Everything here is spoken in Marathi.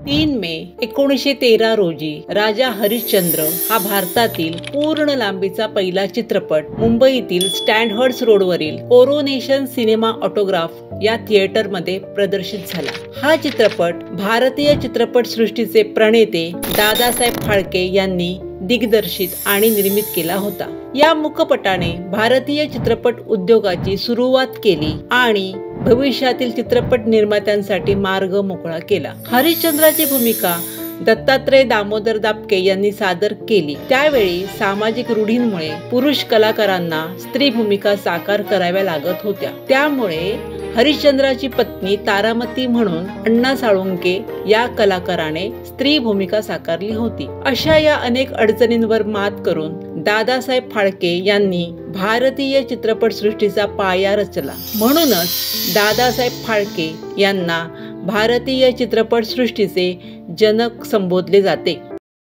3 मे 1913 रोजी राजा हरिश्चंद्र हा भारतातील पूर्ण लांबीचा पहिला चित्रपट मुंबईतील स्टँडहर्ट्स रोडवरील कोरोनेशन सिनेमा ऑटोग्राफ या थिएटरमध्ये प्रदर्शित झाला। हा चित्रपट भारतीय चित्रपट सृष्टीचे प्रणेते दादासाहेब फाळके यांनी दिग्दर्शित आणि निर्मित केला होता। या मुखपटाने भारतीय चित्रपट उद्योगाची सुरुवात केली आणि भविष्यातील चित्रपट निर्मात्यांसाठी मार्ग मोकळा केला। हरिश्चंद्राची भूमिका दत्तात्रय दामोदर दापके यांनी सादर केली। त्यावेळी सामाजिक रूढींमुळे पुरुष कलाकारांना स्त्री भूमिका साकार कराव्या लागत होत्या। त्यामुळे हरिश्चंद्राची पत्नी तारामती म्हणून अण्णा साळुंके या कलाकाराने स्त्री भूमिका साकारली होती। अशा या अनेक अडचणींवर मात करून दादासाहेब फाळके यांनी भारतीय चित्रपट सृष्टीचा पाया रचला। म्हणूनच दादासाहेब फाळके यांना भारतीय चित्रपट सृष्टीचे जनक संबोधले जाते।